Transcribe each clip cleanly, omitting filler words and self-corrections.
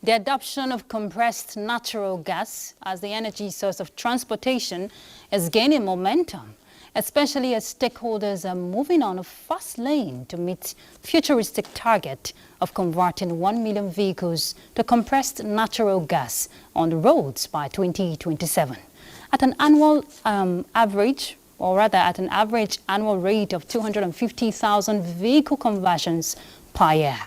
The adoption of compressed natural gas as the energy source of transportation is gaining momentum, especially as stakeholders are moving on a fast lane to meet futuristic target of converting 1 million vehicles to compressed natural gas on the roads by 2027. At an annual average annual rate of 250,000 vehicle conversions per year.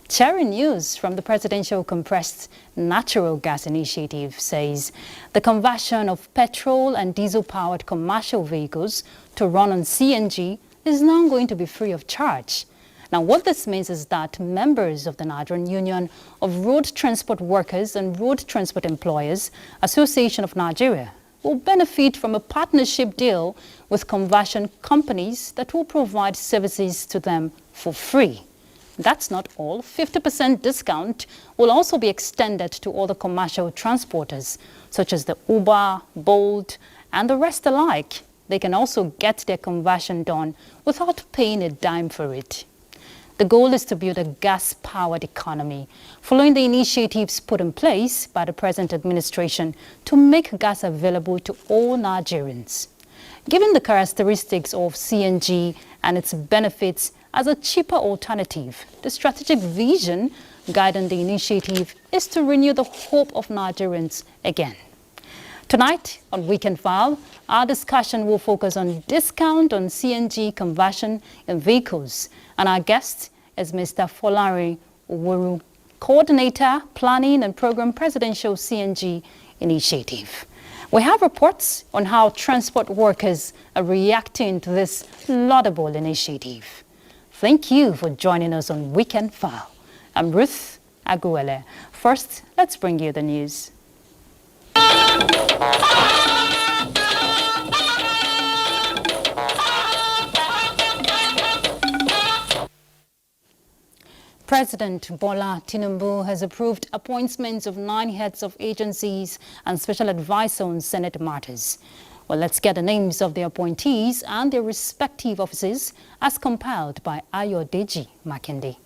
Sharing news from the Presidential Compressed Natural Gas Initiative says the conversion of petrol and diesel-powered commercial vehicles to run on CNG is now going to be free of charge. Now, what this means is that members of the Nigerian Union of Road Transport Workers and Road Transport Employers Association of Nigeria will benefit from a partnership deal with conversion companies that will provide services to them for free. That's not all. 50% discount will also be extended to other commercial transporters, such as the Uber, Bolt, and the rest alike. They can also get their conversion done without paying a dime for it. The goal is to build a gas-powered economy, following the initiatives put in place by the present administration to make gas available to all Nigerians. Given the characteristics of CNG and its benefits as a cheaper alternative, the strategic vision guiding the initiative is to renew the hope of Nigerians again. Tonight on Weekend File, our discussion will focus on discount on CNG conversion in vehicles, and our guest is Mr. Folari Owuru, Coordinator, Planning and Program Presidential CNG Initiative. We have reports on how transport workers are reacting to this laudable initiative. Thank you for joining us on Weekend File. I'm Ruth Aguele. First, let's bring you the news. President Bola Tinubu has approved appointments of 9 heads of agencies and special advisor on Senate matters. Well, let's get the names of the appointees and their respective offices as compiled by Ayodeji Makinde.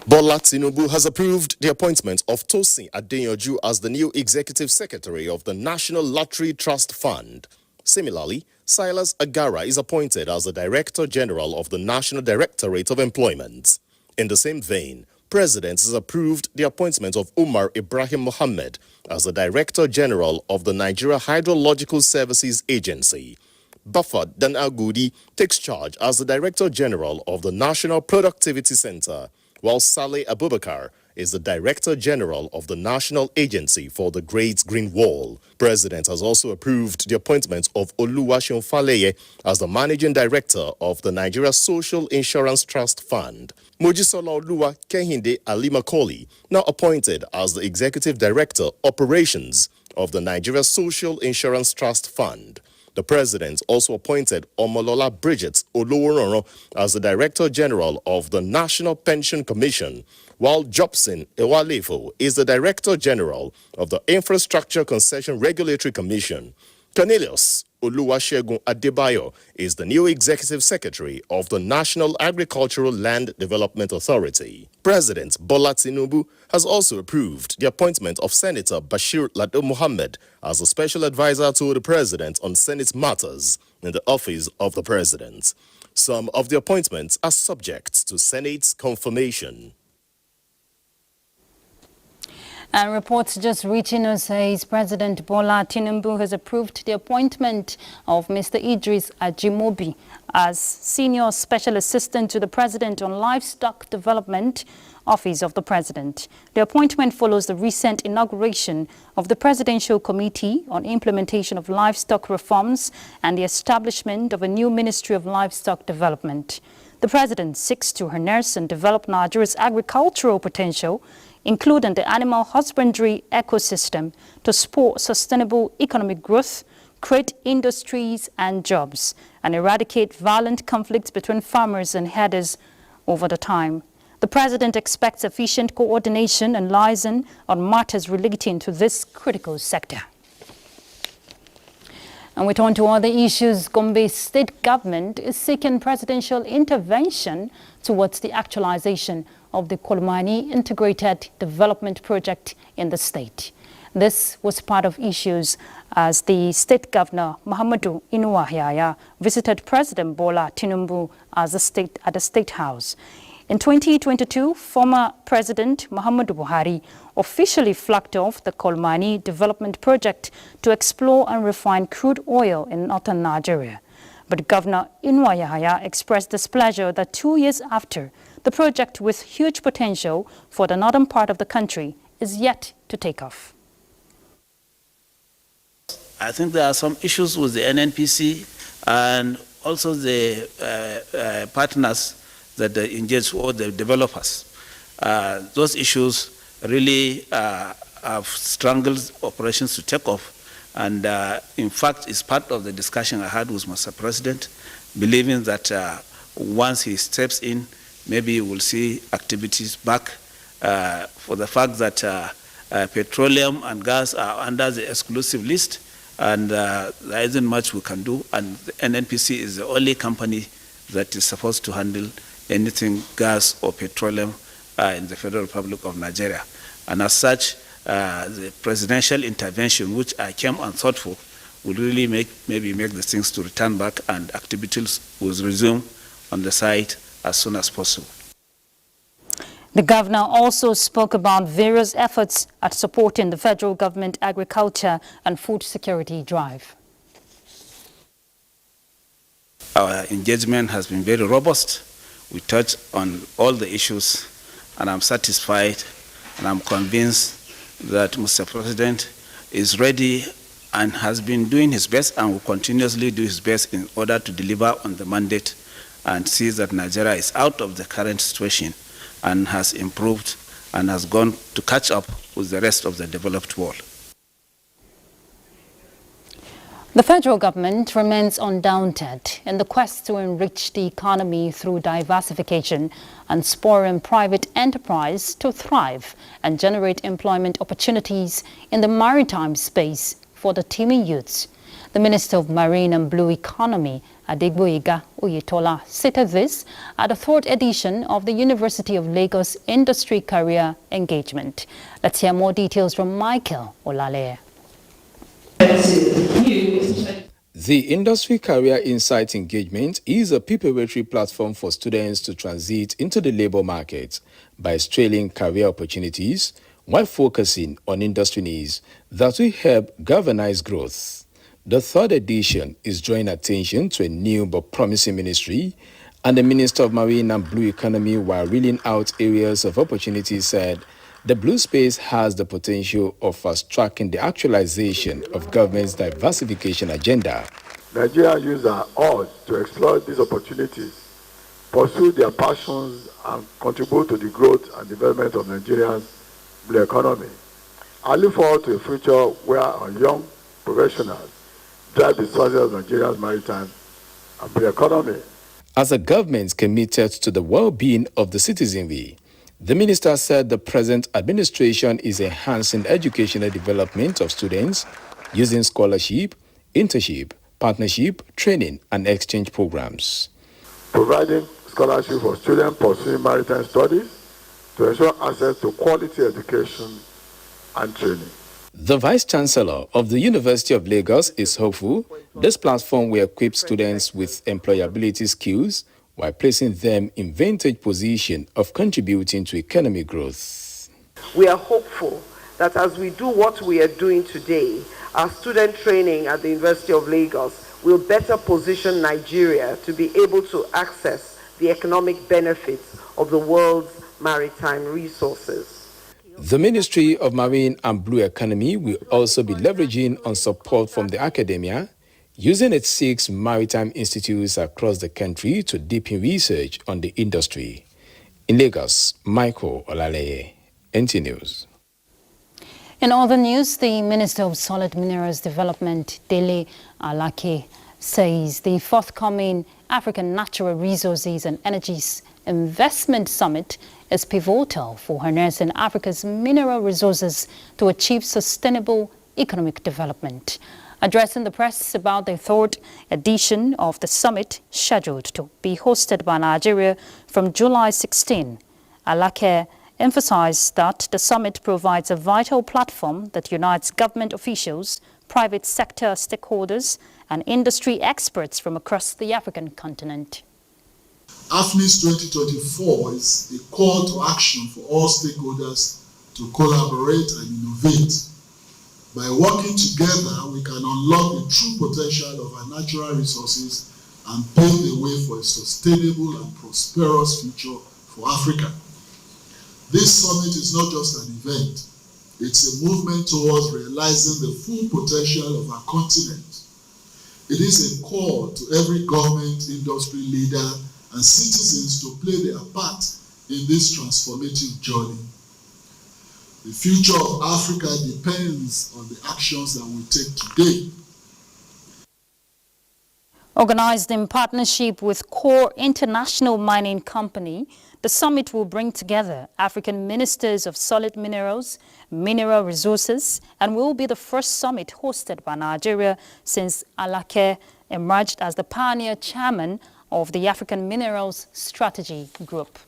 Bola Tinubu has approved the appointment of Tosin Adeyanju as the new Executive Secretary of the National Lottery Trust Fund. Similarly, Silas Agara is appointed as the Director General of the National Directorate of Employment. In the same vein, President has approved the appointment of Umar Ibrahim Mohammed as the Director General of the Nigeria Hydrological Services Agency. Bafat Dan Agudi takes charge as the Director General of the National Productivity Center, while Saleh Abubakar is the Director General of the National Agency for the Great Green Wall. President has also approved the appointment of Oluwaseun Faleye as the Managing Director of the Nigeria Social Insurance Trust Fund. Mojisola Oluwa Kehinde Ali Makoli, now appointed as the Executive Director Operations of the Nigeria Social Insurance Trust Fund. The President also appointed Omolola Bridget Olowororo as the Director General of the National Pension Commission, while Jobson Ewalefo is the Director General of the Infrastructure Concession Regulatory Commission. Cornelius Oluwasegun Adebayo is the new Executive Secretary of the National Agricultural Land Development Authority. President Bola Tinubu has also approved the appointment of Senator Bashir Lado Mohammed as a Special Advisor to the President on Senate matters in the Office of the President. Some of the appointments are subject to Senate's confirmation. And reports just reaching us says President Bola Tinubu has approved the appointment of Mr. Idris Ajimobi as Senior Special Assistant to the President on Livestock Development, Office of the President. The appointment follows the recent inauguration of the Presidential Committee on Implementation of Livestock Reforms and the establishment of a new Ministry of Livestock Development. The President seeks to harness and develop Nigeria's agricultural potential, including the animal husbandry ecosystem, to support sustainable economic growth, create industries and jobs, and eradicate violent conflicts between farmers and herders over the time. The President expects efficient coordination and liaison on matters relating to this critical sector. And we turn to other issues. Gombe state government is seeking presidential intervention towards the actualization of the Kolmani Integrated Development Project in the state. This was part of issues as the state governor, Muhammadu Inuwa visited President Bola Tinubu at the State House. In 2022, former President Muhammadu Buhari officially flagged off the Kolmani Development Project to explore and refine crude oil in northern Nigeria. But Governor Inuwa expressed displeasure that 2 years after, the project with huge potential for the northern part of the country is yet to take off. I think there are some issues with the NNPC and also the partners that engage, or the developers. Those issues really have strangled operations to take off. And in fact, it's part of the discussion I had with Mr. President, believing that once he steps in, maybe we'll see activities back for the fact that petroleum and gas are under the exclusive list, and there isn't much we can do. And the NNPC is the only company that is supposed to handle anything gas or petroleum in the Federal Republic of Nigeria. And as such, the presidential intervention, which I came unthoughtful, will really maybe make the things to return back, and activities will resume on the site as soon as possible. The governor also spoke about various efforts at supporting the federal government agriculture and food security drive. Our engagement has been very robust. We touched on all the issues, and I'm satisfied and I'm convinced that Mr. President is ready and has been doing his best and will continuously do his best in order to deliver on the mandate and see that Nigeria is out of the current situation and has improved and has gone to catch up with the rest of the developed world. The federal government remains undaunted in the quest to enrich the economy through diversification and spurring private enterprise to thrive and generate employment opportunities in the maritime space for the teeming youths. The Minister of Marine and Blue Economy, Adegboyega Oyetola, stated this at the third edition of the University of Lagos Industry Career Engagement. Let's hear more details from Michael Olale. The Industry Career Insight Engagement is a preparatory platform for students to transit into the labor market by strailing career opportunities while focusing on industry needs that will help galvanize growth. The third edition is drawing attention to a new but promising ministry, and the Minister of Marine and Blue Economy, while reeling out areas of opportunity, said the blue space has the potential of fast-tracking the actualization of government's diversification agenda. Nigerian youths are urged to explore these opportunities, pursue their passions, and contribute to the growth and development of Nigeria's blue economy. I look forward to a future where our young professionals drive the sources of Nigeria's maritime and blue economy. As a government committed to the well-being of the citizenry, the minister said the present administration is enhancing educational development of students using scholarship, internship, partnership, training, and exchange programs. Providing scholarship for students pursuing maritime studies to ensure access to quality education and training. The Vice-Chancellor of the University of Lagos is hopeful this platform will equip students with employability skills while placing them in vantage position of contributing to economic growth. We are hopeful that as we do what we are doing today, our student training at the University of Lagos will better position Nigeria to be able to access the economic benefits of the world's maritime resources. The Ministry of Marine and Blue Economy will also be leveraging on support from the academia, using its 6 maritime institutes across the country to deepen research on the industry. In Lagos, Michael Olale, NTA News. In other news, the Minister of Solid Minerals Development, Dele Alake, says the forthcoming African Natural Resources and Energies Investment Summit is pivotal for harnessing Africa's mineral resources to achieve sustainable economic development. Addressing the press about the third edition of the summit scheduled to be hosted by Nigeria from July 16, Alake emphasized that the summit provides a vital platform that unites government officials, private sector stakeholders, and industry experts from across the African continent. AFNIS 2024 is a call to action for all stakeholders to collaborate and innovate. By working together, we can unlock the true potential of our natural resources and pave the way for a sustainable and prosperous future for Africa. This summit is not just an event, it's a movement towards realizing the full potential of our continent. It is a call to every government, industry leader, and citizens to play their part in this transformative journey. The future of Africa depends on the actions that we take today. Organized in partnership with Core International Mining Company, the summit will bring together African ministers of solid minerals, mineral resources, and will be the first summit hosted by Nigeria since Alake emerged as the pioneer chairman of the African Minerals Strategy Group.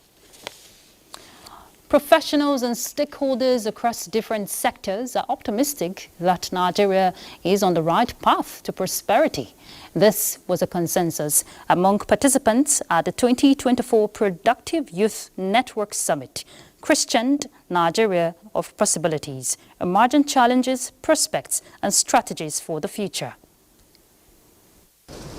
Professionals and stakeholders across different sectors are optimistic that Nigeria is on the right path to prosperity. This was a consensus among participants at the 2024 Productive Youth Network Summit, christened Nigeria of Possibilities, Emerging Challenges, Prospects and Strategies for the Future.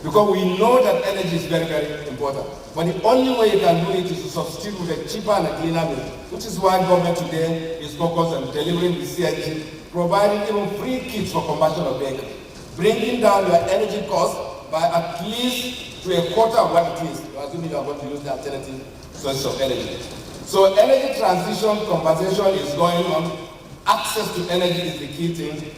Because we know that energy is very, very important. But the only way you can do it is to substitute with a cheaper and a cleaner means, which is why government today is focused on delivering the CNG, providing even free kits for combustion of vehicles, bringing down your energy cost by at least to a quarter of what it is, assuming you are going to use the alternative sources of energy. So energy transition conversation is going on. Access to energy is the key thing.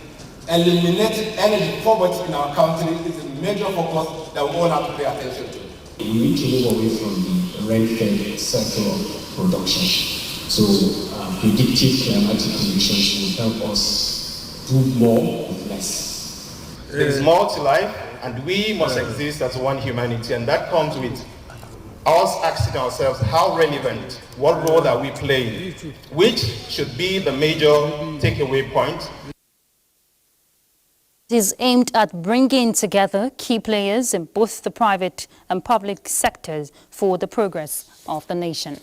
Eliminating energy poverty in our country is a major focus that we all have to pay attention to. We need to move away from the red-fed sector of production. So predictive climatic conditions will help us do more with less. There is more to life, and we must exist as one humanity, and that comes with us asking ourselves how relevant, what role are we playing, which should be the major takeaway point. It is aimed at bringing together key players in both the private and public sectors for the progress of the nation.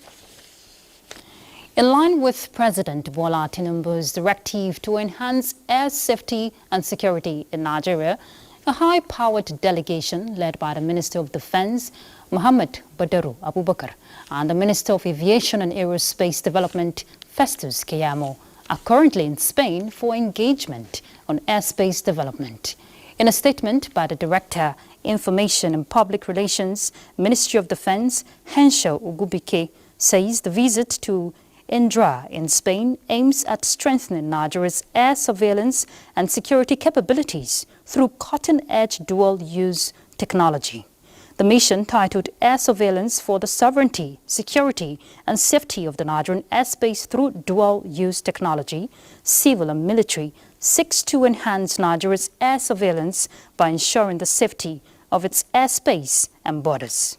In line with President Bola Tinubu's directive to enhance air safety and security in Nigeria, a high-powered delegation led by the Minister of Defense, Muhammad Badaru Abubakar, and the Minister of Aviation and Aerospace Development, Festus Keyamo, are currently in Spain for engagement on airspace development. In a statement by the Director, Information and Public Relations, Ministry of Defense, Henshaw Ugubike, says the visit to Indra in Spain aims at strengthening Nigeria's air surveillance and security capabilities through cutting-edge dual-use technology. The mission, titled Air Surveillance for the Sovereignty, Security and Safety of the Nigerian Airspace Through Dual-Use Technology, Civil and Military, seeks to enhance Nigeria's air surveillance by ensuring the safety of its airspace and borders.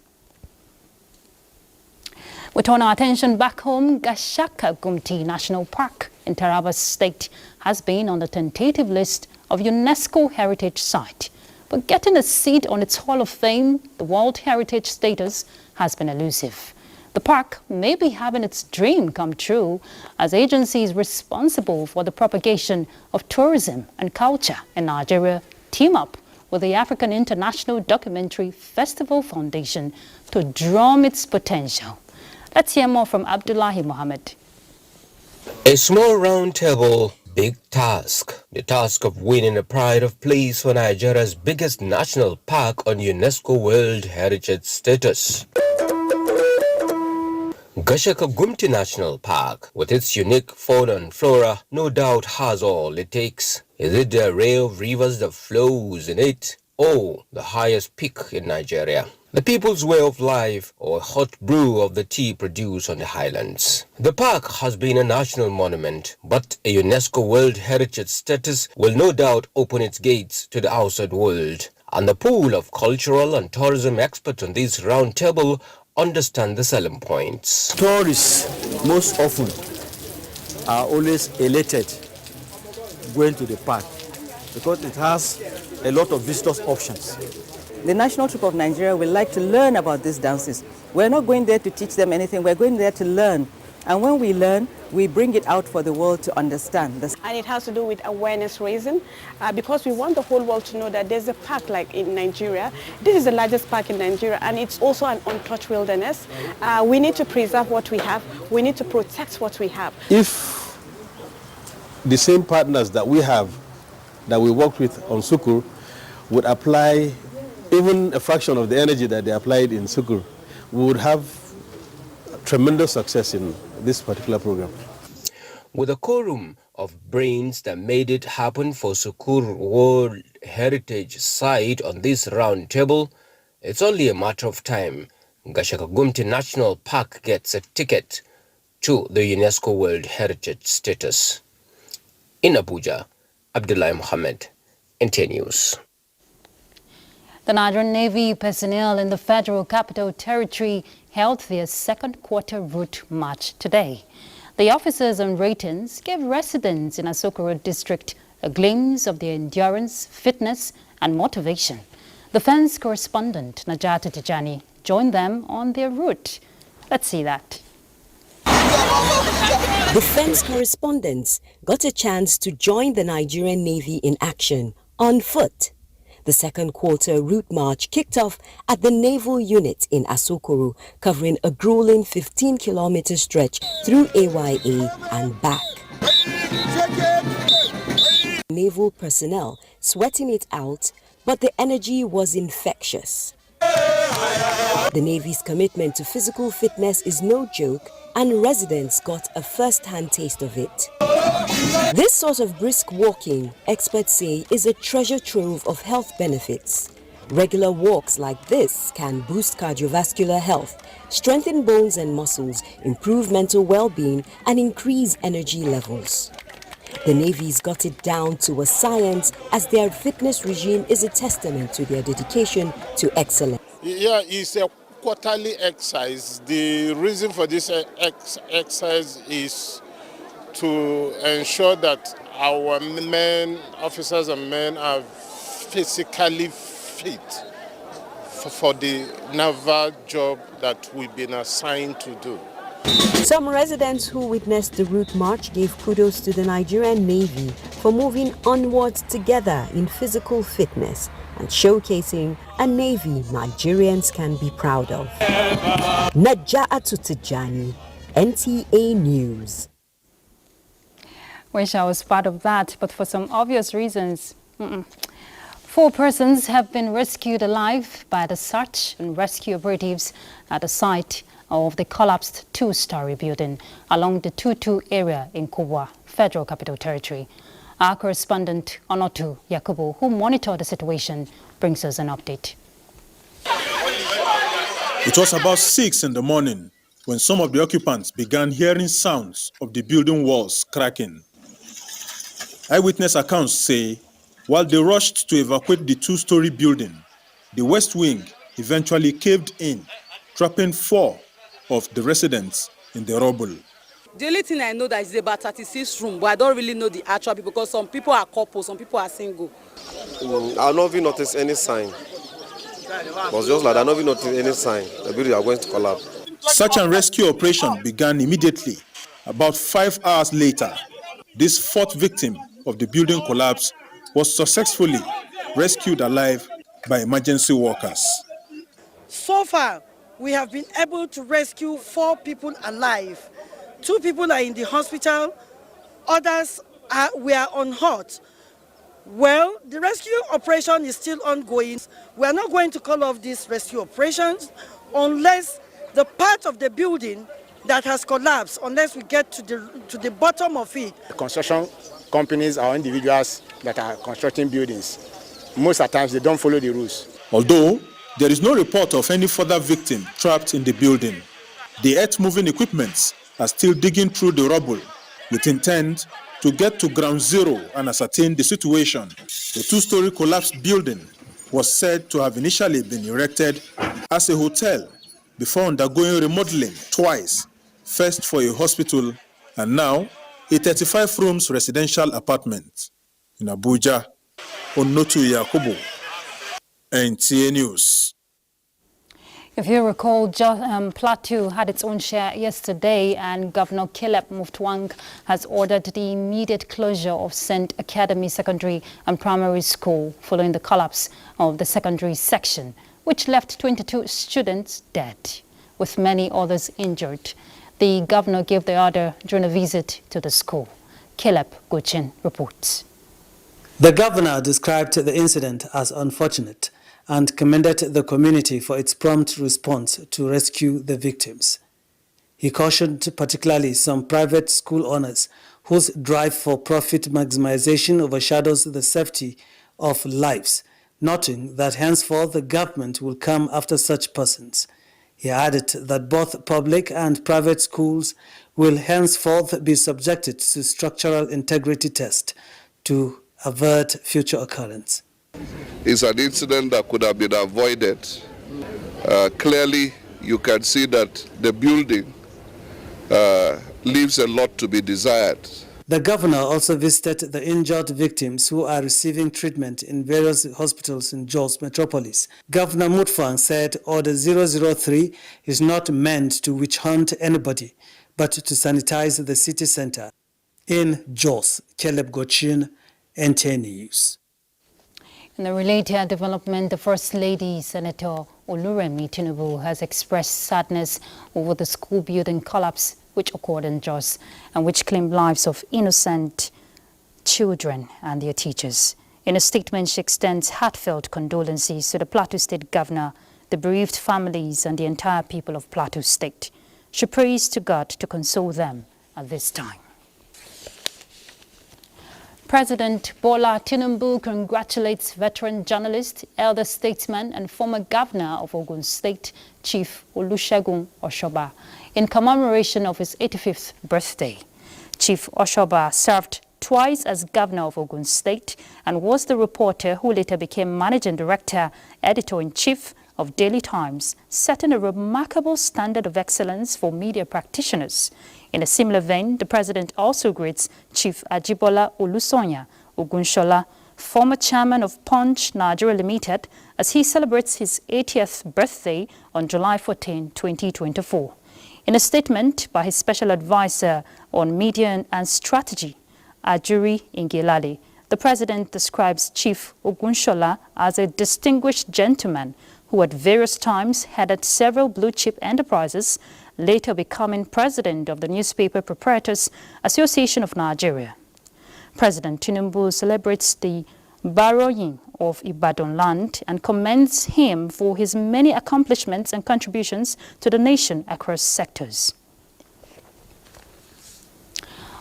We turn our attention back home. Gashaka Gumti National Park in Taraba State has been on the tentative list of UNESCO Heritage Site. But getting a seat on its Hall of Fame, the World Heritage status, has been elusive. The park may be having its dream come true as agencies responsible for the propagation of tourism and culture in Nigeria team up with the African International Documentary Festival Foundation to drum its potential. Let's hear more from Abdullahi Mohammed. A small round table, big task. The task of winning a pride of place for Nigeria's biggest national park on UNESCO World Heritage status. Gashaka Gumti National Park, with its unique fauna and flora, no doubt has all it takes. Is it the array of rivers that flows in it, or the highest peak in Nigeria. The people's way of life, or hot brew of the tea produced on the highlands. The park has been a national monument, but a UNESCO World Heritage status will no doubt open its gates to the outside world. And the pool of cultural and tourism experts on this round table understand the selling points. Tourists most often are always elated going to the park because it has a lot of visitors options. The National Troupe of Nigeria will like to learn about these dances. We're not going there to teach them anything, we're going there to learn. And when we learn, we bring it out for the world to understand. And it has to do with awareness raising, because we want the whole world to know that there's a park like in Nigeria. This is the largest park in Nigeria, and it's also an untouched wilderness. We need to preserve what we have. We need to protect what we have. If the same partners that we have, that we worked with on Sukur, would apply even a fraction of the energy that they applied in Sukur, we would have tremendous success in this particular program. With a quorum of brains that made it happen for Sukur World Heritage Site on this round table, it's only a matter of time Gashaka-Gumti National Park gets a ticket to the UNESCO World Heritage status. In Abuja, Abdullah Mohammed, NTA News. The Nigerian Navy personnel in the Federal Capital Territory held their second quarter route march today. The officers and ratings gave residents in Asokoro district a glimpse of their endurance, fitness and motivation. The Defense correspondent Najata Tijani joined them on their route. Let's see that. Defense correspondents got a chance to join the Nigerian Navy in action on foot. The second quarter route march kicked off at the Naval Unit in Asokoro, covering a grueling 15-kilometer stretch through AYA and back. Naval personnel sweating it out, but the energy was infectious. The Navy's commitment to physical fitness is no joke, and residents got a first-hand taste of it. This sort of brisk walking, experts say, is a treasure trove of health benefits. Regular walks like this can boost cardiovascular health, strengthen bones and muscles, improve mental well-being, and increase energy levels. The Navy's got it down to a science, as their fitness regime is a testament to their dedication to excellence. Yeah, it's a quarterly exercise. The reason for this exercise is to ensure that our men, officers and men, are physically fit for the naval job that we've been assigned to do. Some residents who witnessed the route march gave kudos to the Nigerian Navy for moving onwards together in physical fitness and showcasing a Navy Nigerians can be proud of. Naja'atu Tijani, NTA News. Wish I was part of that, but for some obvious reasons. 4 persons have been rescued alive by the search and rescue operatives at the site of the collapsed 2-story building along the Tutu area in Kubwa, Federal Capital Territory. Our correspondent Onotu Yakubu, who monitored the situation, brings us an update. It was about 6 in the morning when some of the occupants began hearing sounds of the building walls cracking. Eyewitness accounts say, while they rushed to evacuate the 2-story building, the west wing eventually caved in, trapping 4 of the residents in the rubble. The only thing I know that is about 36 rooms, but I don't really know the actual people because some people are couples, some people are single. I've not even noticed any sign. It was just like I've not even noticed any sign. The building are going to collapse. Search and rescue operation began immediately. About 5 hours later, this 4th victim of the building collapse was successfully rescued alive by emergency workers. So far, we have been able to rescue 4 people alive. 2 people are in the hospital, others we are on hot. Well, the rescue operation is still ongoing. We are not going to call off these rescue operations unless the part of the building that has collapsed, unless we get to the bottom of it. Construction companies or individuals that are constructing buildings, most of the times they don't follow the rules. Although there is no report of any further victim trapped in the building, the earth-moving equipments are still digging through the rubble with intent to get to ground zero and ascertain the situation. The two-story collapsed building was said to have initially been erected as a hotel before undergoing remodeling twice, first for a hospital and now a 35-rooms residential apartment. In Abuja, Onotu Yakubu, NTA News. If you recall, Plateau had its own share yesterday, and Governor Caleb Mutfwang has ordered the immediate closure of St. Academy Secondary and Primary School following the collapse of the secondary section, which left 22 students dead, with many others injured. The governor gave the order during a visit to the school. Caleb Gochin reports. The governor described the incident as unfortunate and commended the community for its prompt response to rescue the victims. He cautioned particularly some private school owners whose drive for profit maximization overshadows the safety of lives, noting that henceforth the government will come after such persons. He added that both public and private schools will henceforth be subjected to structural integrity test to avert future occurrence. It's an incident that could have been avoided. Clearly, you can see that the building leaves a lot to be desired. The governor also visited the injured victims who are receiving treatment in various hospitals in Jos metropolis. Governor Mutfwang said Order 003 is not meant to witch hunt anybody, but to sanitize the city center. In Jos, Caleb Gochin, NTA News. In a related development, the First Lady, Senator Oluremi Tinubu, has expressed sadness over the school building collapse which occurred in Jos and which claimed lives of innocent children and their teachers. In a statement, she extends heartfelt condolences to the Plateau State Governor, the bereaved families and the entire people of Plateau State. She prays to God to console them at this time. President Bola Tinubu congratulates veteran journalist, elder statesman and former governor of Ogun State, Chief Olusegun Oshoba, in commemoration of his 85th birthday. Chief Oshoba served twice as governor of Ogun State and was the reporter who later became managing director, editor-in-chief of Daily Times, setting a remarkable standard of excellence for media practitioners. In a similar vein, the president also greets Chief Ajibola Olusonya Ogunshola, former chairman of Punch Nigeria Limited, as he celebrates his 80th birthday on July 14, 2024. In a statement by his special advisor on media and strategy, Ajuri Ingilale, the president describes Chief Ogunshola as a distinguished gentleman who at various times headed several blue-chip enterprises, later becoming president of the Newspaper Proprietors Association of Nigeria. President Tinubu celebrates the borrowing of Ibadan land and commends him for his many accomplishments and contributions to the nation across sectors.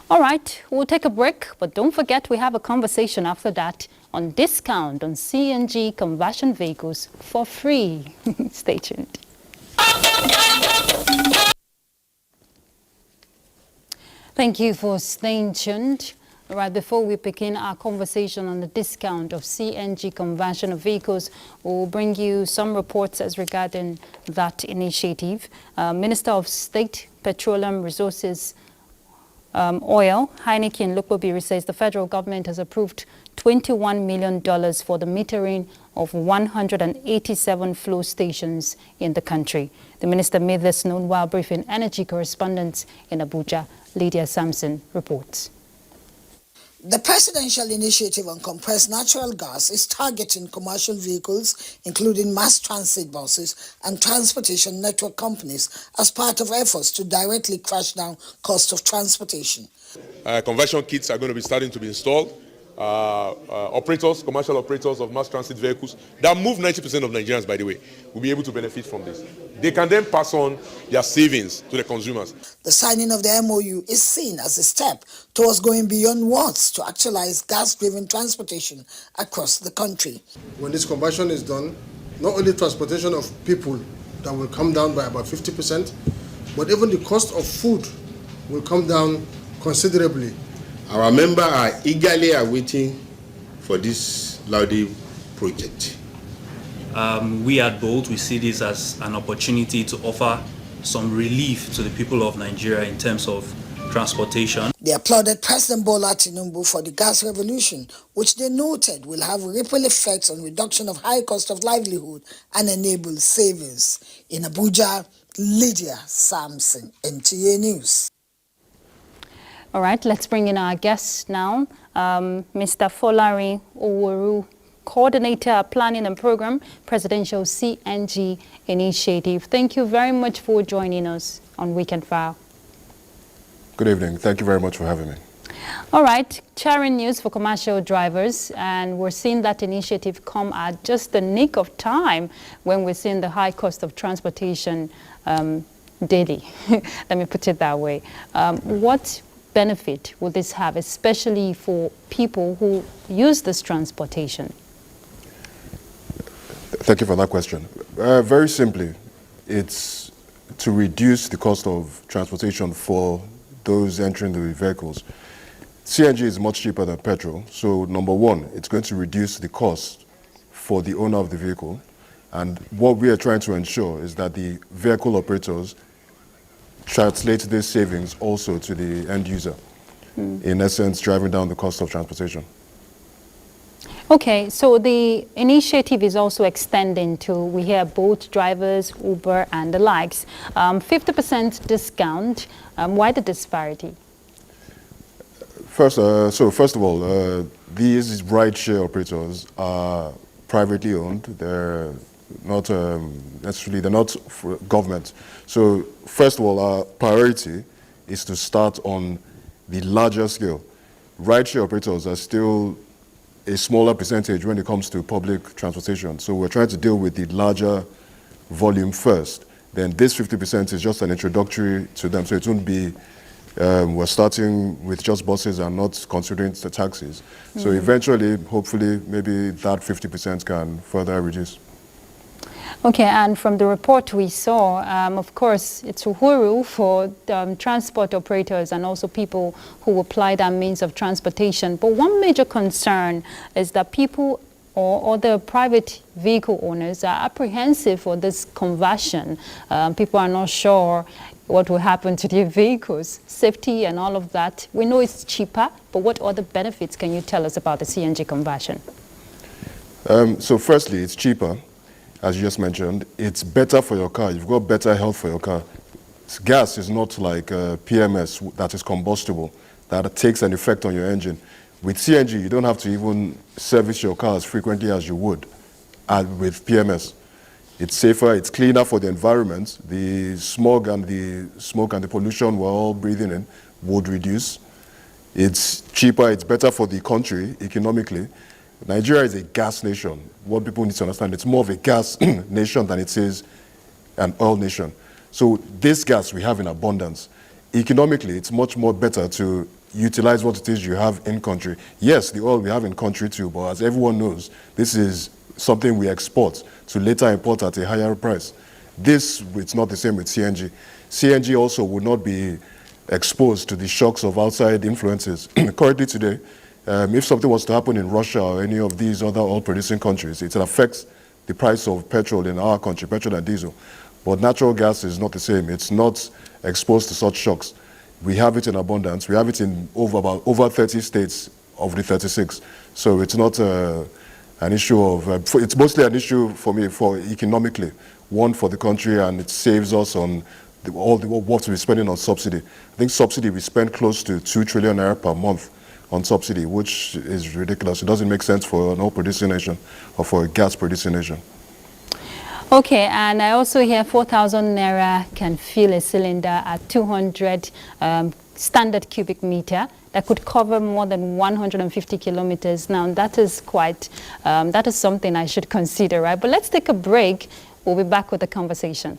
All right, we'll take a break, but don't forget we have a conversation after that on discount on CNG conversion vehicles for free. Stay tuned. Thank you for staying tuned. All right, before we begin our conversation on the discount of CNG conversion of vehicles, we'll bring you some reports as regarding that initiative. Minister of State, Petroleum Resources, Oil, Heineken Lukbobiri says the federal government has approved $21 million for the metering of 187 flow stations in the country. The minister made this known while briefing energy correspondents in Abuja. Lydia Sampson reports. The presidential initiative on compressed natural gas is targeting commercial vehicles, including mass transit buses and transportation network companies, as part of efforts to directly crash down cost of transportation. Conversion kits are going to be starting to be installed. operators, commercial operators of mass transit vehicles that move 90% of Nigerians, by the way, will be able to benefit from this. They can then pass on their savings to the consumers. The signing of the MOU is seen as a step towards going beyond words to actualize gas-driven transportation across the country. When this conversion is done, not only transportation of people that will come down by about 50%, but even the cost of food will come down considerably. Our members are eagerly awaiting for this Laudi project. We at Bolt, we see this as an opportunity to offer some relief to the people of Nigeria in terms of transportation. They applauded President Bola Tinubu for the gas revolution, which they noted will have ripple effects on reduction of high cost of livelihood and enable savings. In Abuja, Lydia Samson, NTA News. All right, let's bring in our guests now. Mr. Folari Oworu, Coordinator, Planning and Program, Presidential CNG Initiative. Thank you very much for joining us on Weekend File. Good evening. Thank you very much for having me. All right, sharing news for commercial drivers, and we're seeing that initiative come at just the nick of time when we're seeing the high cost of transportation daily. Let me put it that way. What benefit will this have, especially for people who use this transportation? Thank you for that question. Very simply, it's to reduce the cost of transportation for those entering the vehicles. CNG is much cheaper than petrol, so number one, it's going to reduce the cost for the owner of the vehicle. And what we are trying to ensure is that the vehicle operators translate these savings also to the end user, in essence, driving down the cost of transportation. Okay, so the initiative is also extending to, we hear, boat drivers, Uber and the likes. 50% discount. Why the disparity? First of all, these rideshare operators are privately owned. They're not necessarily, they're not for government. So first of all, our priority is to start on the larger scale. Rideshare operators are still a smaller percentage when it comes to public transportation. So we're trying to deal with the larger volume first. Then this 50% is just an introductory to them. So it won't be, we're starting with just buses and not considering the taxis. So eventually, hopefully, maybe that 50% can further reduce. Okay, and from the report we saw, of course, it's Uhuru for transport operators and also people who apply that means of transportation. But one major concern is that people or other private vehicle owners are apprehensive for this conversion. People are not sure what will happen to their vehicles, safety and all of that. We know it's cheaper, but what other benefits can you tell us about the CNG conversion? So firstly, it's cheaper. As you just mentioned, it's better for your car. You've got better health for your car. Gas is not like PMS that is combustible, that takes an effect on your engine. With CNG, you don't have to even service your car as frequently as you would with PMS. It's safer, it's cleaner for the environment. The smog and the pollution we're all breathing in would reduce. It's cheaper, it's better for the country economically. Nigeria is a gas nation. What people need to understand, it's more of a gas nation than it is an oil nation. So this gas we have in abundance. Economically, it's much more better to utilize what it is you have in country. Yes, the oil we have in country too, but as everyone knows, this is something we export to later import at a higher price. This, it's not the same with CNG. CNG also would not be exposed to the shocks of outside influences. Currently today, if something was to happen in Russia or any of these other oil-producing countries, it affects the price of petrol in our country, petrol and diesel. But natural gas is not the same. It's not exposed to such shocks. We have it in abundance. We have it in over 30 states of the 36. So it's not an issue of, it's mostly an issue for me, for economically. One, for the country, and it saves us on what we're spending on subsidy. I think subsidy, we spend close to 2 trillion naira per month on subsidy, which is ridiculous. It doesn't make sense for an oil-producing nation or for a gas-producing nation. Okay, and I also hear 4,000 naira can fill a cylinder at 200 standard cubic meter. that could cover more than 150 kilometers. Now, that is that is something I should consider, right? But let's take a break. We'll be back with the conversation.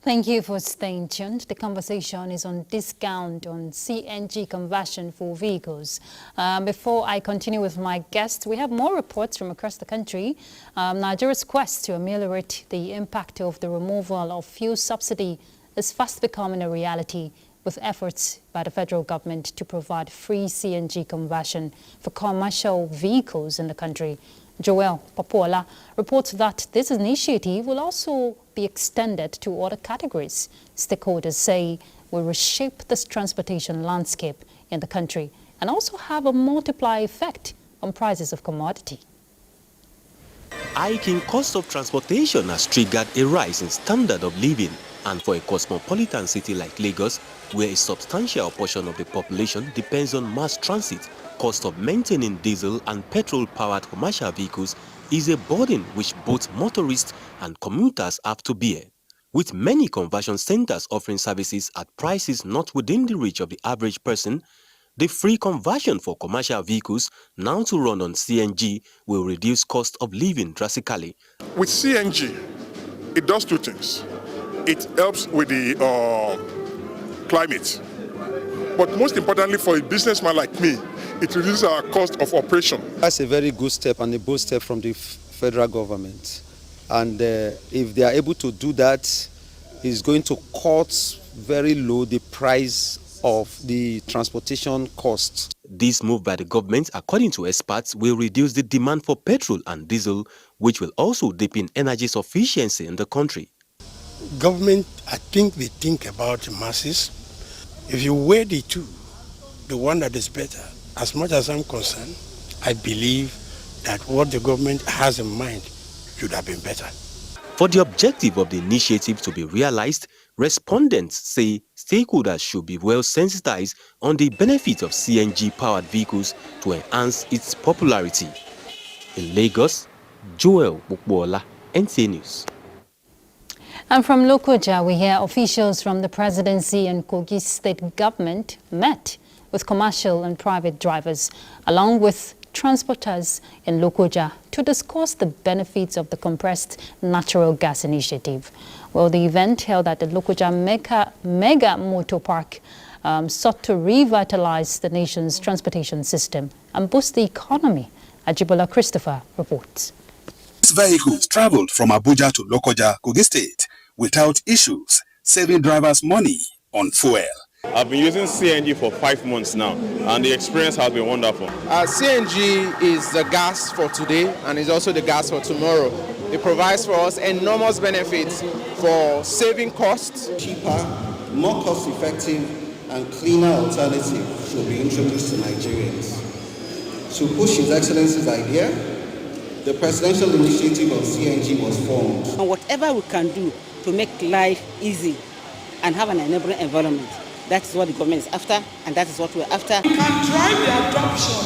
Thank you for staying tuned. The conversation is on discount on CNG conversion for vehicles. Before I continue with my guest, we have more reports from across the country. Nigeria's quest to ameliorate the impact of the removal of fuel subsidy is fast becoming a reality, with efforts by the federal government to provide free CNG conversion for commercial vehicles in the country. Joel Papola reports that this initiative will also be extended to other categories. Stakeholders say will reshape this transportation landscape in the country and also have a multiplier effect on prices of commodity. Hiking cost of transportation has triggered a rise in standard of living, and for a cosmopolitan city like Lagos, where a substantial portion of the population depends on mass transit, cost of maintaining diesel and petrol-powered commercial vehicles is a burden which both motorists and commuters have to bear. With many conversion centers offering services at prices not within the reach of the average person, the free conversion for commercial vehicles now to run on CNG will reduce cost of living drastically. With CNG, it does two things. It helps with the climate. But most importantly, for a businessman like me, it reduces our cost of operation. That's a very good step and a bold step from the federal government. And if they are able to do that, it's going to cut very low the price of the transportation costs. This move by the government, according to experts, will reduce the demand for petrol and diesel, which will also deepen energy sufficiency in the country. Government, I think they think about the masses. If you weigh the two, the one that is better, as much as I'm concerned, I believe that what the government has in mind should have been better. For the objective of the initiative to be realized, respondents say stakeholders should be well sensitized on the benefits of CNG-powered vehicles to enhance its popularity. In Lagos, Joel Bukbola, NTA News. And from Lokoja, we hear officials from the presidency and Kogi state government met with commercial and private drivers, along with transporters in Lokoja, to discuss the benefits of the compressed natural gas initiative. Well, the event held at the Lokoja Mega Motor Park sought to revitalize the nation's transportation system and boost the economy. Ajibola Christopher reports. These vehicles traveled from Abuja to Lokoja, Kogi State, without issues, saving drivers money on fuel. I've been using CNG for 5 months now, and the experience has been wonderful. CNG is the gas for today, and is also the gas for tomorrow. It provides for us enormous benefits for saving costs. Cheaper, more cost-effective, and cleaner alternative should be introduced to Nigerians. To push His Excellency's idea, the presidential initiative on CNG was formed. And whatever we can do to make life easy and have an enabling environment, that's what the government is after, and that is what we're after. We can drive the adoption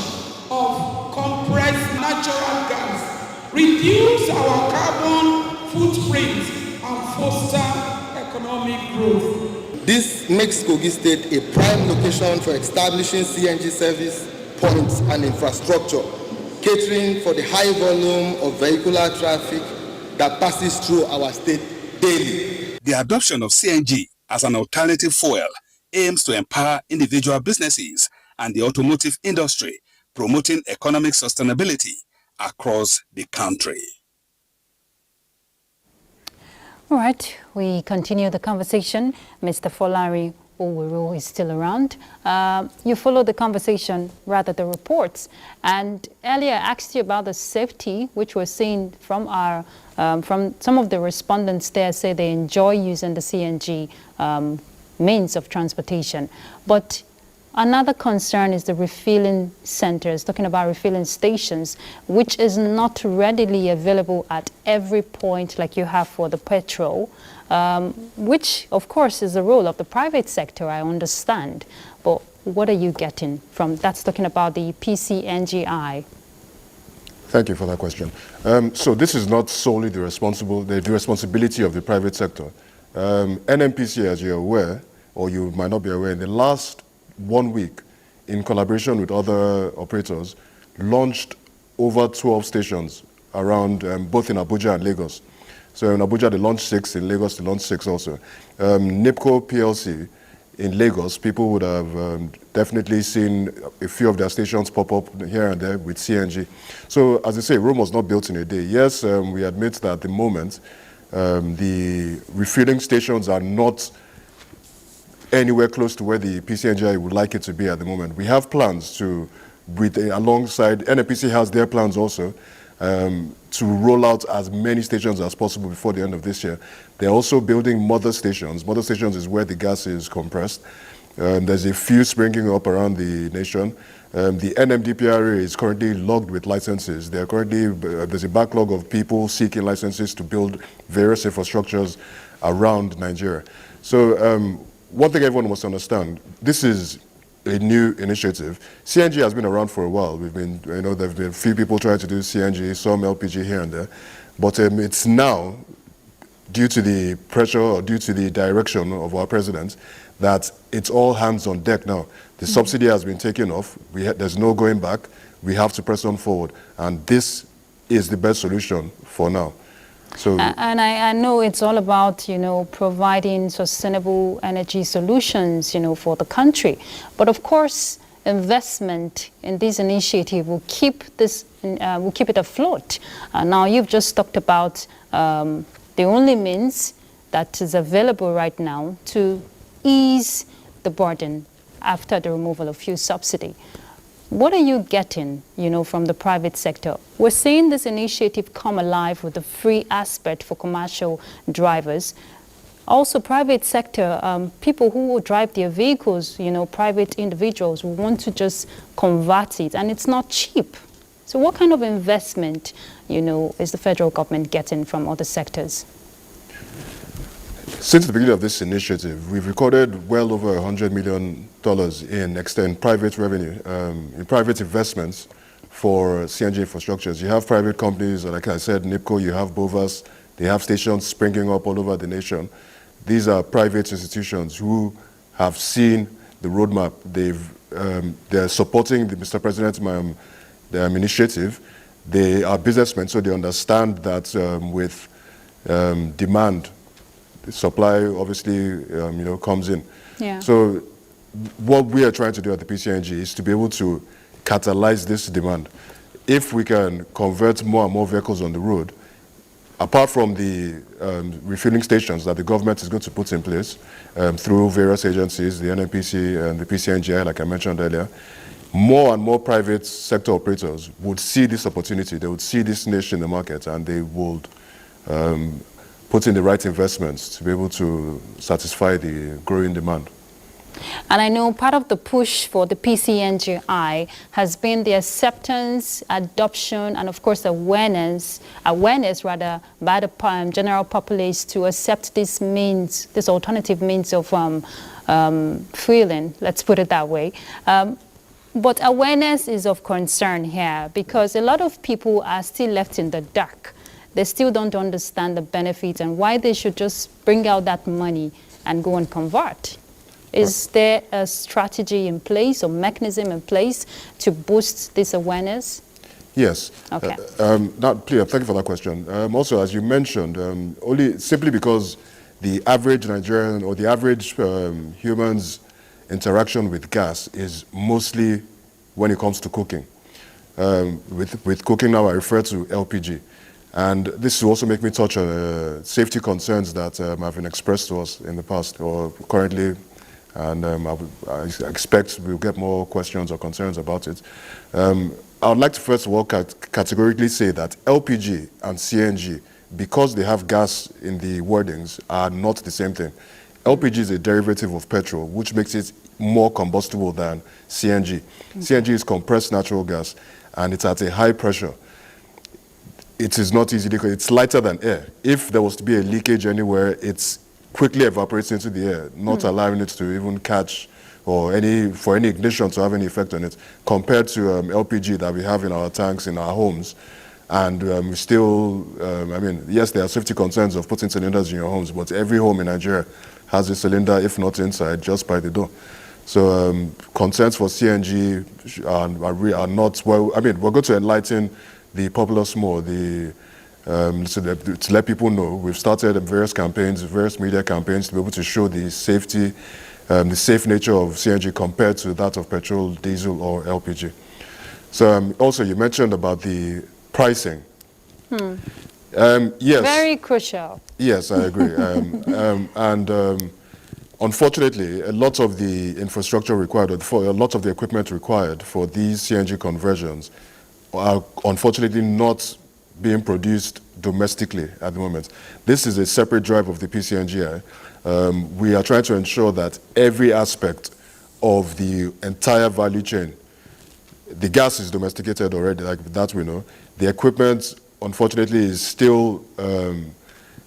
of compressed natural gas, reduce our carbon footprint, and foster economic growth. This makes Kogi State a prime location for establishing CNG service points and infrastructure, catering for the high volume of vehicular traffic that passes through our state daily. The adoption of CNG as an alternative fuel aims to empower individual businesses and the automotive industry, promoting economic sustainability across the country. All right, we continue the conversation. Mr. Folari Owuru is still around. You follow the conversation, rather the reports. And earlier I asked you about the safety, which we're seeing from our from some of the respondents there say they enjoy using the CNG means of transportation. But another concern is the refilling centers, talking about refilling stations, which is not readily available at every point like you have for the petrol, which of course is the role of the private sector, I understand. But what are you getting from, that's talking about the PCNGI? Thank you for that question. So this is not solely the responsibility of the private sector. NMPC, as you're aware, or you might not be aware, in the last 1 week, in collaboration with other operators, launched over 12 stations around, both in Abuja and Lagos. So in Abuja, they launched 6, in Lagos, they launched 6 also. NIPCO PLC in Lagos, people would have definitely seen a few of their stations pop up here and there with CNG. So as I say, Rome was not built in a day. Yes, we admit that at the moment, the refueling stations are not anywhere close to where the PCNGI would like it to be at the moment. We have plans to, alongside, NNPC has their plans also, to roll out as many stations as possible before the end of this year. They're also building mother stations. Mother stations is where the gas is compressed. There's a few springing up around the nation. The NMDPRA is currently logged with licenses. They're currently, there's a backlog of people seeking licenses to build various infrastructures around Nigeria. So one thing everyone must understand, this is a new initiative. CNG has been around for a while. We've been, there have been a few people trying to do CNG, some LPG here and there. But it's now, due to the pressure or due to the direction of our president, that it's all hands on deck now. The subsidy has been taken off. There's no going back. We have to press on forward. And this is the best solution for now. So, and I know it's all about, providing sustainable energy solutions, for the country. But of course, investment in this initiative will keep it afloat. Now, you've just talked about the only means that is available right now to ease the burden after the removal of fuel subsidy. What are you getting, from the private sector? We're seeing this initiative come alive with the free aspect for commercial drivers. Also, private sector, people who will drive their vehicles, private individuals who want to just convert it, and it's not cheap. So what kind of investment, is the federal government getting from other sectors? Since the beginning of this initiative, we've recorded well over $100 million in private revenue, in private investments for CNG infrastructures. You have private companies, like I said, NIPCO, you have BOVAS, they have stations springing up all over the nation. These are private institutions who have seen the roadmap. They're supporting the Mr. President's initiative. They are businessmen, so they understand that with demand, supply obviously comes in. Yeah. So what we are trying to do at the PCNG is to be able to catalyze this demand. If we can convert more and more vehicles on the road, apart from the refueling stations that the government is going to put in place through various agencies, the NNPC and the PCNGI, like I mentioned earlier, more and more private sector operators would see this opportunity. They would see this niche in the market, and they would put in the right investments to be able to satisfy the growing demand. And I know part of the push for the PCNGI has been the acceptance, adoption, and of course awareness by the general populace to accept this alternative means of fueling, let's put it that way. But awareness is of concern here because a lot of people are still left in the dark. They still don't understand the benefits and why they should just bring out that money and go and convert. Is there a strategy in place or mechanism in place to boost this awareness? Yes. Okay. Thank you for that question. Also, as you mentioned, only simply because the average Nigerian or the average human's interaction with gas is mostly when it comes to cooking. With cooking now, I refer to LPG. And this will also make me touch on safety concerns that have been expressed to us in the past or currently, and I expect we'll get more questions or concerns about it. I would like to first of all categorically say that LPG and CNG, because they have gas in the wordings, are not the same thing. LPG is a derivative of petrol, which makes it more combustible than CNG. CNG is compressed natural gas, and it's at a high pressure. It is not easily, it's lighter than air. If there was to be a leakage anywhere, it's quickly evaporates into the air, not allowing it to even catch or for any ignition to have any effect on it, compared to LPG that we have in our tanks in our homes. And we still, yes, there are safety concerns of putting cylinders in your homes, but every home in Nigeria has a cylinder, if not inside, just by the door. So concerns for CNG are not, well, I mean, we're going to enlighten the populace more, to let people know. We've started various campaigns, various media campaigns to be able to show the safety, the safe nature of CNG compared to that of petrol, diesel, or LPG. So also you mentioned about the pricing. Yes. Very crucial. Yes, I agree. Unfortunately, a lot of the infrastructure required, or a lot of the equipment required for these CNG conversions are unfortunately not being produced domestically at the moment. This is a separate drive of the PCNGI. We are trying to ensure that every aspect of the entire value chain, the gas is domesticated already, like that we know. The equipment, unfortunately, is still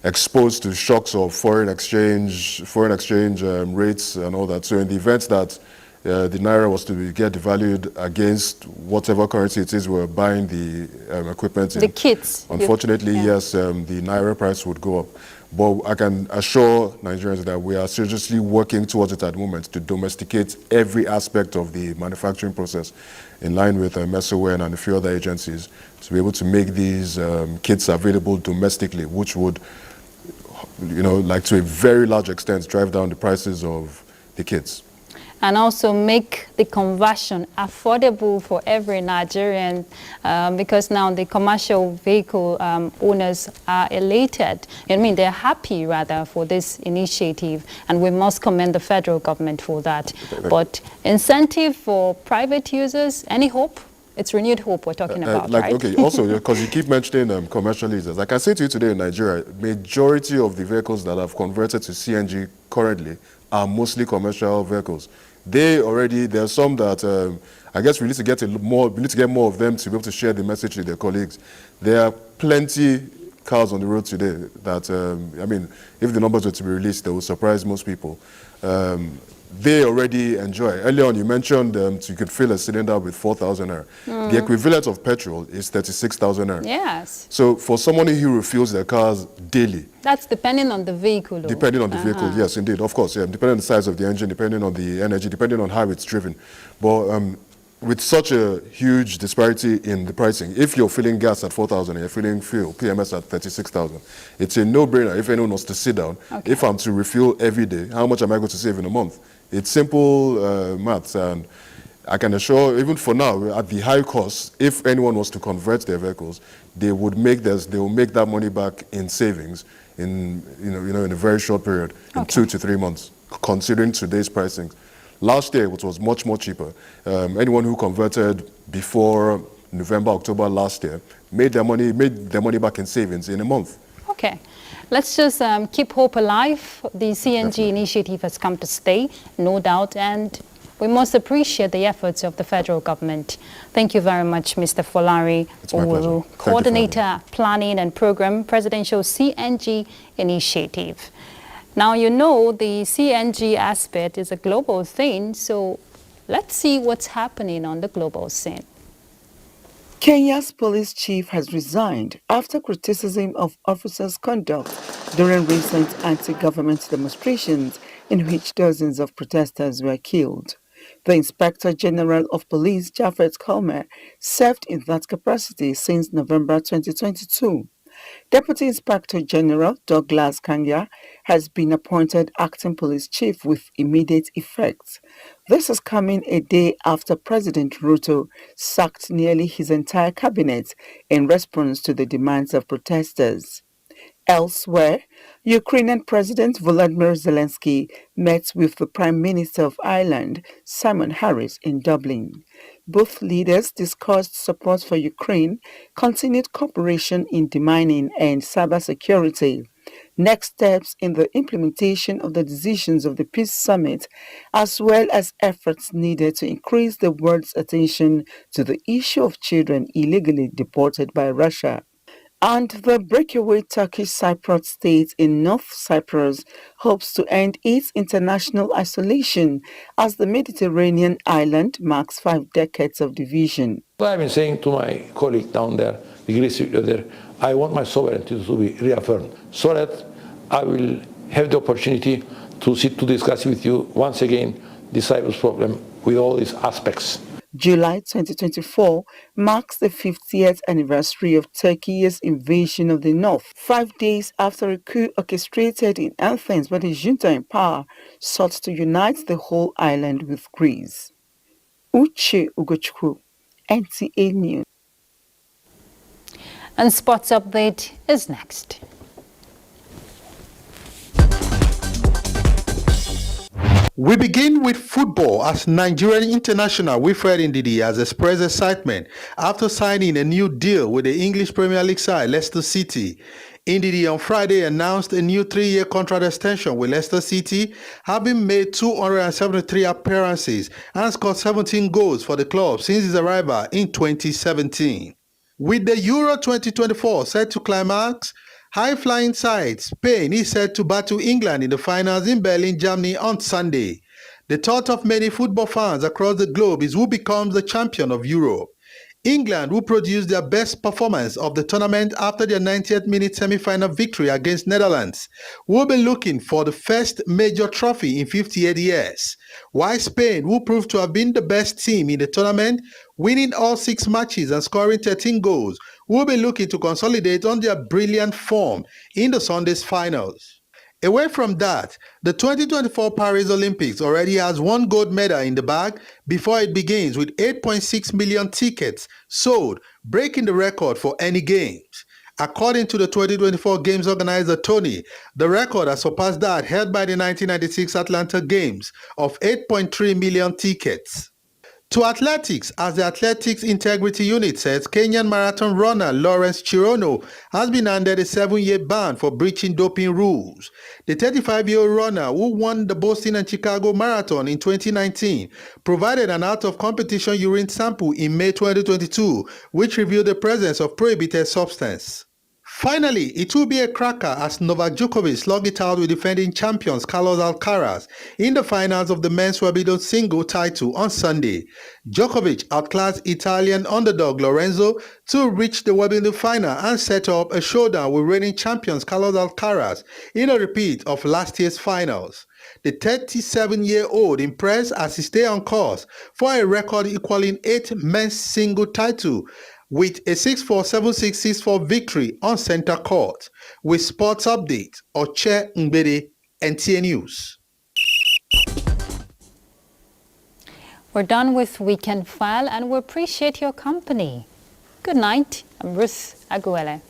exposed to shocks of foreign exchange rates and all that. So in the event that the Naira was to get devalued against whatever currency it is we're buying the equipment in, the kits. Unfortunately, yes, the Naira price would go up. But I can assure Nigerians that we are seriously working towards it at the moment to domesticate every aspect of the manufacturing process in line with MESOWEN and a few other agencies to be able to make these kits available domestically, which would, like to a very large extent, drive down the prices of the kits. And also make the conversion affordable for every Nigerian, because now the commercial vehicle owners are elated. I mean, they're happy, rather, for this initiative, and we must commend the federal government for that. But incentive for private users, any hope? It's renewed hope we're talking about, right? Okay, also, because you keep mentioning commercial users. I can say to you today in Nigeria, majority of the vehicles that have converted to CNG currently are mostly commercial vehicles. There are some that I guess we need to get more of them to be able to share the message with their colleagues. There are plenty cars on the road today that, I mean, if the numbers were to be released, they will surprise most people. They already enjoy. Earlier on, you mentioned you could fill a cylinder with 4,000 naira. The equivalent of petrol is 36,000 naira. Yes. So for someone who refuels their cars daily. That's depending on the vehicle, though. Depending on the vehicle, yes, indeed, of course. Yeah, depending on the size of the engine, depending on the energy, depending on how it's driven. But with such a huge disparity in the pricing, if you're filling gas at 4,000 and you're filling fuel, PMS at 36,000, it's a no-brainer if anyone wants to sit down. Okay. If I'm to refuel every day, how much am I going to save in a month? It's simple maths, and I can assure, even for now, at the high cost, if anyone was to convert their vehicles, they will make that money back in savings in a very short period, in 2 to 3 months, considering today's pricing. Last year, which was much more cheaper, anyone who converted before November, October last year made their money back in savings in a month. Okay. Let's just keep hope alive. The CNG initiative has come to stay, no doubt, and we must appreciate the efforts of the federal government. Thank you very much, Mr. Folari Owuru, Coordinator, Planning and Program, Presidential CNG Initiative. Now, you know the CNG aspect is a global thing, so let's see what's happening on the global scene. Kenya's police chief has resigned after criticism of officers' conduct during recent anti-government demonstrations in which dozens of protesters were killed. The Inspector General of Police, Japhet Koome, served in that capacity since November 2022. Deputy Inspector General Douglas Kanja has been appointed acting police chief with immediate effect. This is coming a day after President Ruto sacked nearly his entire cabinet in response to the demands of protesters. Elsewhere, Ukrainian President Volodymyr Zelensky met with the Prime Minister of Ireland, Simon Harris, in Dublin. Both leaders discussed support for Ukraine, continued cooperation in demining and cybersecurity, next steps in the implementation of the decisions of the Peace Summit, as well as efforts needed to increase the world's attention to the issue of children illegally deported by Russia. And the breakaway Turkish Cypriot state in North Cyprus hopes to end its international isolation as the Mediterranean island marks 5 decades of division. I've been saying to my colleague down there, the Greek leader, I want my sovereignty to be reaffirmed so that I will have the opportunity to sit to discuss with you once again the Cyprus problem with all its aspects. July 2024 marks the 50th anniversary of Turkey's invasion of the north, 5 days after a coup orchestrated in Athens by the junta in power sought to unite the whole island with Greece. Uche Ugochukwu, NTA News. And Sports Update is next. We begin with football as Nigerian international Wilfred Ndidi has expressed excitement after signing a new deal with the English Premier League side Leicester City. Ndidi on Friday announced a new 3-year contract extension with Leicester City, having made 273 appearances and scored 17 goals for the club since his arrival in 2017. With the Euro 2024 set to climax, high-flying side Spain is set to battle England in the finals in Berlin, Germany on Sunday. The thought of many football fans across the globe is who becomes the champion of Europe. England, who produced their best performance of the tournament after their 90th minute semi-final victory against Netherlands, will be looking for the first major trophy in 58 years, while Spain, who proved to have been the best team in the tournament, winning all 6 matches and scoring 13 goals, will be looking to consolidate on their brilliant form in the Sunday's finals. Away from that, the 2024 Paris Olympics already has 1 gold medal in the bag before it begins, with 8.6 million tickets sold, breaking the record for any games. According to the 2024 Games organizer Tony, the record has surpassed that held by the 1996 Atlanta Games of 8.3 million tickets. To athletics, as the Athletics Integrity Unit says, Kenyan marathon runner Lawrence Chirono has been handed a 7-year ban for breaching doping rules. The 35-year-old runner, who won the Boston and Chicago Marathon in 2019, provided an out-of-competition urine sample in May 2022, which revealed the presence of prohibited substance. Finally, it will be a cracker as Novak Djokovic slug it out with defending champions Carlos Alcaraz in the finals of the men's Wimbledon single title on Sunday. Djokovic outclassed Italian underdog Lorenzo to reach the Wimbledon final and set up a showdown with reigning champions Carlos Alcaraz in a repeat of last year's finals. The 37-year-old impressed as he stayed on course for a record equaling 8 men's single title, with a 6-4, 7-6, 6-4 victory on center court. With Sports Update, Oche Ngbede, NTA News. We're done with Weekend File and we appreciate your company. Good night. I'm Ruth Aguele.